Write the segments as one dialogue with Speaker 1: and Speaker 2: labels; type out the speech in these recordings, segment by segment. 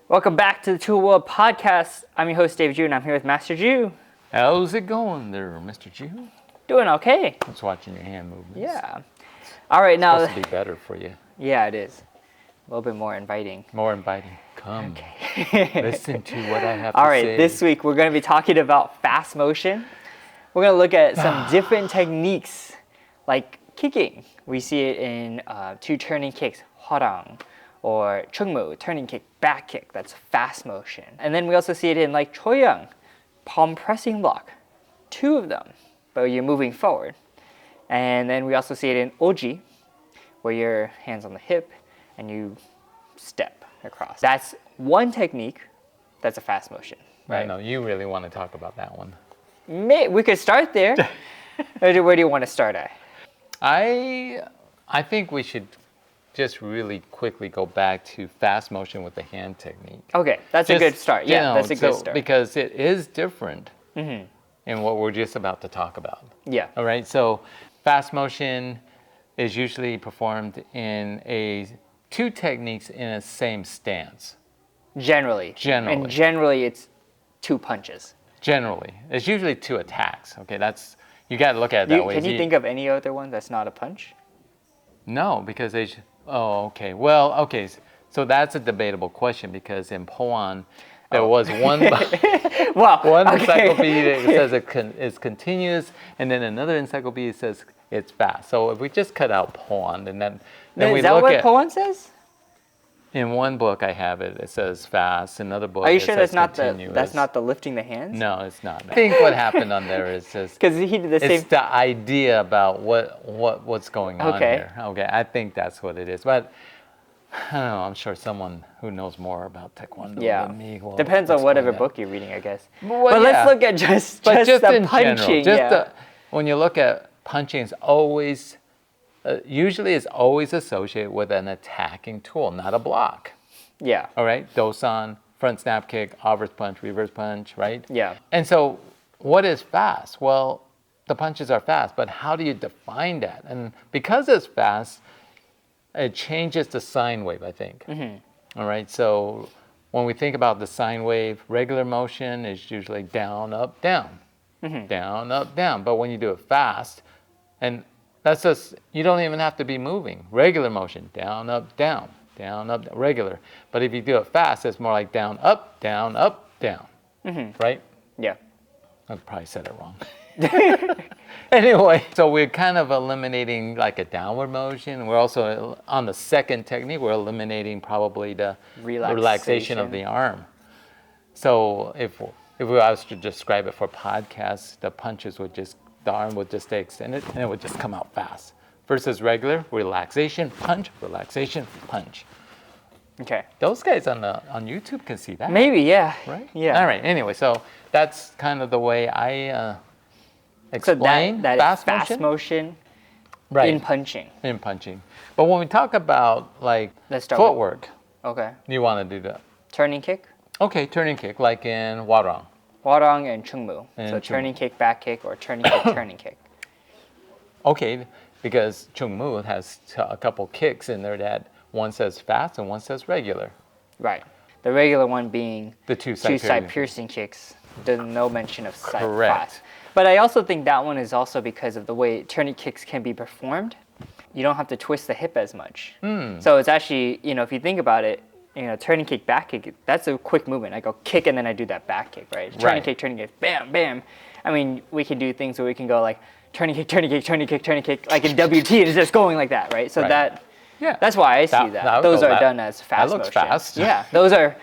Speaker 1: Welcome back to the Tool World Podcast. I'm your host, David Ju, and I'm here with Master Ju.
Speaker 2: How's it going there, Mr. Ju?
Speaker 1: Doing okay.
Speaker 2: Just watching your hand movements.
Speaker 1: Yeah. All right, now.
Speaker 2: It's supposed to be better for you.
Speaker 1: Yeah, it is. A little bit more inviting.
Speaker 2: More inviting. Come. Listen to what I have
Speaker 1: All
Speaker 2: to
Speaker 1: right,
Speaker 2: say.
Speaker 1: this week we're going to be talking about fast motion. We're going to look at some different techniques, like kicking. We see it in two turning kicks, hwarang, or chungmu, turning kick, back kick. That's fast motion. And then we also see it in like choyang, palm pressing block. Two of them, but you're moving forward. And then we also see it in oji, where your hands on the hip and you step across. That's one technique that's a fast motion.
Speaker 2: I know, you really want to talk about that one.
Speaker 1: We could start there. Where do you want to start at?
Speaker 2: I think we should just really quickly go back to fast motion with the hand technique.
Speaker 1: Okay, that's a good start. Yeah, that's a good start.
Speaker 2: Because it is different in what we're just about to talk about.
Speaker 1: Yeah.
Speaker 2: All right, so fast motion is usually performed in two techniques in a same stance.
Speaker 1: Generally. And generally it's two punches.
Speaker 2: Generally. It's usually two attacks. Okay, you got to look at it that way.
Speaker 1: Can you think of any other one that's not a punch?
Speaker 2: No, because okay. Well, okay. So that's a debatable question because in Poan, there was one encyclopedia that says it's continuous, and then another encyclopedia says it's fast. So if we just cut out Poan, then we
Speaker 1: is that
Speaker 2: look
Speaker 1: what
Speaker 2: at
Speaker 1: Poan says?
Speaker 2: In one book I have it says fast. Another book
Speaker 1: Are you sure that's not
Speaker 2: continuous.
Speaker 1: the lifting the hands?
Speaker 2: No, it's not. I think what happened on there is just
Speaker 1: because he did the same.
Speaker 2: It's the idea about what's going on here. Okay, I think that's what it is. But I don't know. I'm sure someone who knows more about Taekwondo than me will
Speaker 1: depends on whatever
Speaker 2: explain
Speaker 1: book you're reading, I guess.
Speaker 2: But
Speaker 1: let's look at just the punching.
Speaker 2: When you look at punching, it's always usually it's always associated with an attacking tool, not a block.
Speaker 1: Yeah.
Speaker 2: All right, dosan, front snap kick, reverse punch, right?
Speaker 1: Yeah.
Speaker 2: And so what is fast? Well, the punches are fast, but how do you define that? And because it's fast, it changes the sine wave, I think. All right, so when we think about the sine wave, regular motion is usually down, up, down. Down, up, down. But when you do it fast, and that's just, you don't even have to be moving. Regular motion, down, up, down, regular. But if you do it fast, it's more like down, up, down, right?
Speaker 1: Yeah.
Speaker 2: I probably said it wrong. Anyway, so we're kind of eliminating like a downward motion. We're also, on the second technique, we're eliminating probably the relaxation of the arm. So if I was to describe it for podcasts, the arm would just stay extended and it would just come out fast. Versus regular, relaxation, punch.
Speaker 1: Okay.
Speaker 2: Those guys on YouTube can see that.
Speaker 1: Maybe, yeah.
Speaker 2: Right?
Speaker 1: Yeah.
Speaker 2: All right, anyway, so that's kind of the way I explain
Speaker 1: that
Speaker 2: fast
Speaker 1: fast motion
Speaker 2: right.
Speaker 1: in punching.
Speaker 2: In punching. But when we talk about like footwork,
Speaker 1: okay.
Speaker 2: You want to do that.
Speaker 1: Turning kick?
Speaker 2: Okay, turning kick, like in hwarang.
Speaker 1: Hwarang and chungmu. So turning kick, back kick, or turning kick, turning kick.
Speaker 2: Okay, because chungmu has a couple kicks in there that one says fast and one says regular.
Speaker 1: Right. The regular one being
Speaker 2: the two side
Speaker 1: piercing kicks. There's no mention of side
Speaker 2: Correct.
Speaker 1: fast. But I also think that one is also because of the way turning kicks can be performed. You don't have to twist the hip as much. So it's actually, if you think about it, turning kick, back kick, that's a quick movement. I go kick and then I do that back kick, right? Turning kick, bam, bam. I mean, we can do things where we can go like turning kick, like in WT, it's just going like that, right? So that's why I see that. Those are done as fast motion.
Speaker 2: That looks fast.
Speaker 1: Yeah,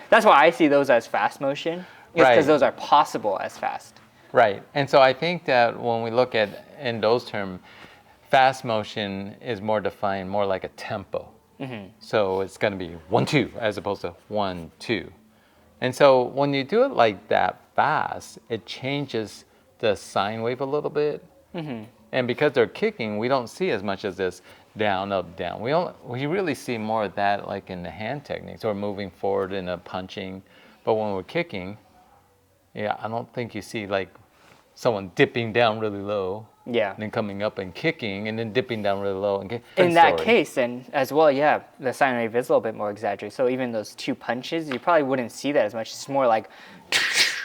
Speaker 1: that's why I see those as fast motion. It's because those are possible as fast.
Speaker 2: Right, and so I think that when we look at in those terms, fast motion is more defined more like a tempo. So it's going to be 1-2 as opposed to 1-2. And so when you do it like that fast, it changes the sine wave a little bit. And because they're kicking, we don't see as much as this down, up, down. We really see more of that like in the hand techniques or moving forward in a punching. But when we're kicking, I don't think you see like someone dipping down really low.
Speaker 1: Yeah.
Speaker 2: and then coming up and kicking, and then dipping down really low. And
Speaker 1: In that case, then as well, yeah, the sine wave is a little bit more exaggerated. So even those two punches, you probably wouldn't see that as much. It's more like,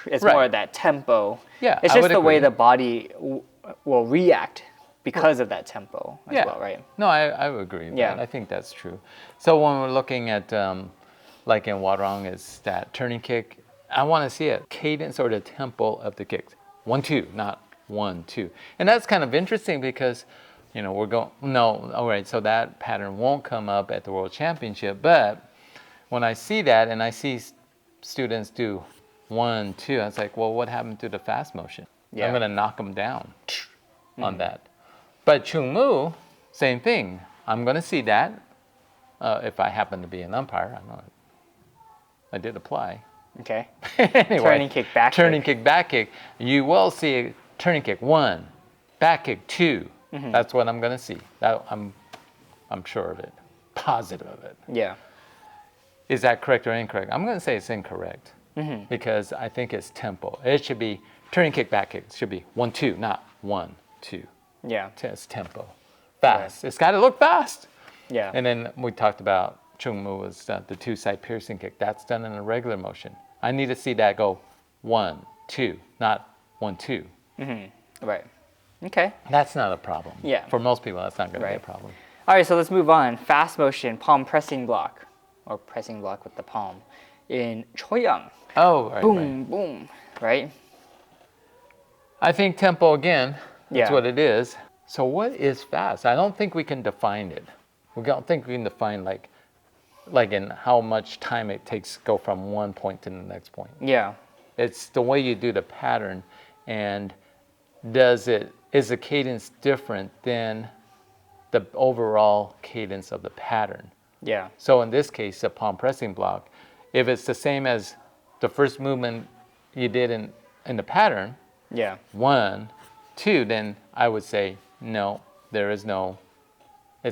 Speaker 1: it's
Speaker 2: Right.
Speaker 1: more of that tempo.
Speaker 2: Yeah,
Speaker 1: it's
Speaker 2: I
Speaker 1: just
Speaker 2: would
Speaker 1: the way
Speaker 2: agree.
Speaker 1: the body will react because of that tempo as well, right?
Speaker 2: No, I would agree with
Speaker 1: Yeah.
Speaker 2: that. I think that's true. So when we're looking at, like in Warang, is that turning kick, I want to see a cadence or the tempo of the kicks. 1, 2, not 1, 2. And that's kind of interesting because, we're going, no, all right, so that pattern won't come up at the World Championship. But when I see that and I see students do 1, 2, I was like, well, what happened to the fast motion?
Speaker 1: Yeah.
Speaker 2: I'm going to knock them down on that. But Chung Mu, same thing. I'm going to see that if I happen to be an umpire. I did apply.
Speaker 1: Okay.
Speaker 2: Anyway,
Speaker 1: Turning kick, back
Speaker 2: turning
Speaker 1: kick.
Speaker 2: kick, back kick. You will see a turning kick 1, back kick 2. That's what I'm going to see. I'm sure of it, positive of it.
Speaker 1: Yeah.
Speaker 2: Is that correct or incorrect? I'm going to say it's incorrect because I think it's tempo. It should be turning kick, back kick. It should be 1, 2, not 1, 2.
Speaker 1: Yeah.
Speaker 2: It's tempo, fast. It's got to look fast.
Speaker 1: Yeah.
Speaker 2: And then we talked about Chung Mu was the 2-side piercing kick. That's done in a regular motion. I need to see that go 1, 2, not 1, 2.
Speaker 1: Right. Okay.
Speaker 2: That's not a problem.
Speaker 1: Yeah.
Speaker 2: For most people, that's not going to be a
Speaker 1: Right.
Speaker 2: problem.
Speaker 1: All right, so let's move on. Fast motion, palm pressing block, or pressing block with the palm in Choyang.
Speaker 2: Oh, right.
Speaker 1: Boom, boom, right?
Speaker 2: I think tempo again. That's
Speaker 1: Yeah.
Speaker 2: what it is. So what is fast? I don't think we can define it. We don't think we can define like in how much time it takes to go from one point to the next point.
Speaker 1: Yeah.
Speaker 2: It's the way you do the pattern, and is the cadence different than the overall cadence of the pattern?
Speaker 1: Yeah.
Speaker 2: So in this case, the palm pressing block, if it's the same as the first movement you did in the pattern,
Speaker 1: Yeah.
Speaker 2: 1, 2, then I would say no, it's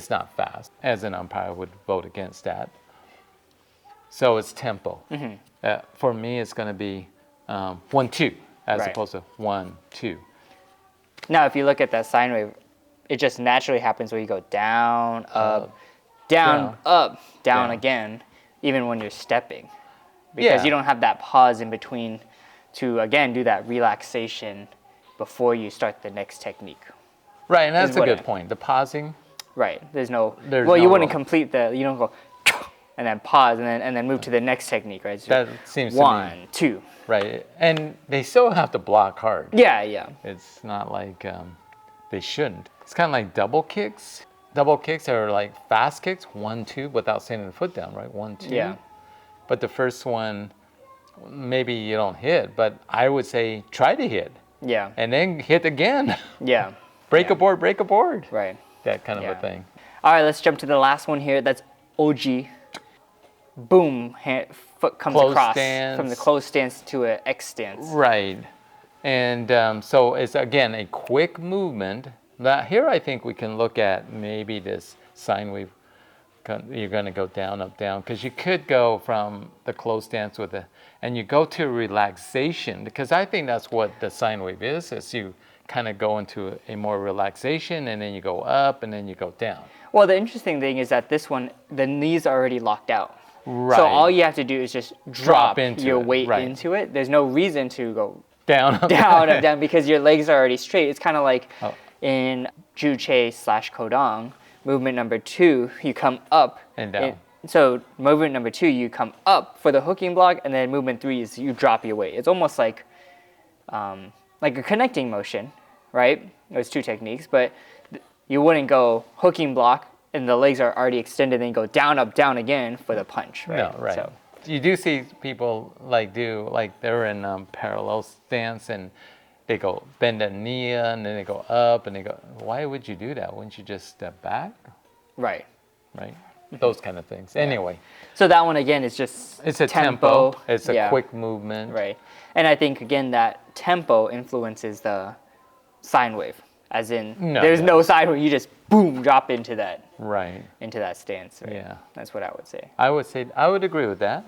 Speaker 2: not fast. As an umpire, I would vote against that. So it's tempo. For me, it's going to be 1, 2, as
Speaker 1: Right.
Speaker 2: opposed to 1, 2.
Speaker 1: Now, if you look at that sine wave, it just naturally happens where you go down, up, down, up, down again, even when you're stepping. Because you don't have that pause in between to, again, do that relaxation before you start the next technique.
Speaker 2: Right, and that's a
Speaker 1: what
Speaker 2: good
Speaker 1: it-
Speaker 2: point. The pausing,
Speaker 1: Right. There's no,
Speaker 2: There's
Speaker 1: well,
Speaker 2: no
Speaker 1: you wouldn't
Speaker 2: roll.
Speaker 1: complete you don't go, and then pause, and then move to the next technique, right? So
Speaker 2: that seems to me,
Speaker 1: 1, 2.
Speaker 2: right. And they still have to block hard.
Speaker 1: Yeah, yeah.
Speaker 2: It's not like they shouldn't. It's kind of like double kicks. Double kicks are like fast kicks, 1, 2, without sending the foot down, right? 1, 2.
Speaker 1: Yeah.
Speaker 2: But the first one, maybe you don't hit, but I would say try to hit
Speaker 1: Yeah.
Speaker 2: and then hit again.
Speaker 1: Yeah.
Speaker 2: break a board, break a board.
Speaker 1: Right.
Speaker 2: That kind of
Speaker 1: Yeah.
Speaker 2: a thing.
Speaker 1: All right, let's jump to the last one here. That's OG. Boom, foot comes
Speaker 2: Closed
Speaker 1: across
Speaker 2: stance.
Speaker 1: from the closed stance to an X stance.
Speaker 2: Right. And so it's, again, a quick movement. Now, here I think we can look at maybe this sine wave. You're going to go down, up, down, because you could go from the closed stance and you go to relaxation, because I think that's what the sine wave is you kind of go into a more relaxation, and then you go up, and then you go down.
Speaker 1: Well, the interesting thing is that this one, the knees are already locked out.
Speaker 2: Right.
Speaker 1: So all you have to do is just drop
Speaker 2: into
Speaker 1: your
Speaker 2: it,
Speaker 1: weight
Speaker 2: right.
Speaker 1: into it. There's no reason to go
Speaker 2: Down, up,
Speaker 1: down, up, down, because your legs are already straight. It's kind of like
Speaker 2: Oh.
Speaker 1: in Juche/Kodong, movement number 2, you come up.
Speaker 2: And down.
Speaker 1: So movement number 2, you come up for the hooking block, and then movement 3 is you drop your weight. It's almost like a connecting motion, right? There's 2 techniques, but you wouldn't go hooking block and the legs are already extended, then you go down, up, down again for the punch, right?
Speaker 2: No, right.
Speaker 1: So,
Speaker 2: You do see people they're in parallel stance, and they go bend a knee and then they go up and they go. Why would you do that? Wouldn't you just step back?
Speaker 1: right.
Speaker 2: Right. Those kind of things. Anyway,
Speaker 1: So that one again is just
Speaker 2: it's a tempo. It's a
Speaker 1: yeah,
Speaker 2: quick movement.
Speaker 1: right? And I think again that tempo influences the sine wave, as in
Speaker 2: No,
Speaker 1: there's
Speaker 2: yeah.
Speaker 1: no sine wave, you just boom drop into that
Speaker 2: Right.
Speaker 1: stance. Right?
Speaker 2: Yeah.
Speaker 1: That's what I would say.
Speaker 2: I would agree with that.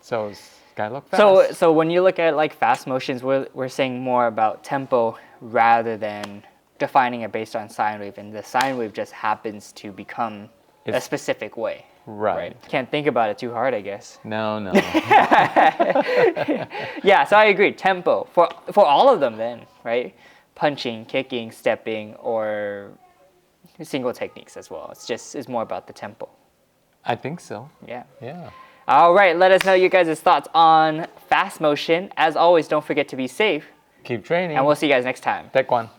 Speaker 2: So it's gotta look fast.
Speaker 1: So when you look at like fast motions, we're saying more about tempo rather than defining it based on sine wave, and the sine wave just happens to become a
Speaker 2: It's-
Speaker 1: specific way.
Speaker 2: Right.
Speaker 1: Can't think about it too hard, I guess.
Speaker 2: No, no.
Speaker 1: Yeah, so I agree. Tempo for all of them, then, right? Punching, kicking, stepping, or single techniques as well. It's more about the tempo.
Speaker 2: I think so.
Speaker 1: Yeah.
Speaker 2: Yeah.
Speaker 1: All right, let us know you guys' thoughts on fast motion. As always, don't forget to be safe,
Speaker 2: Keep training.
Speaker 1: and we'll see you guys next time.
Speaker 2: Taekwondo.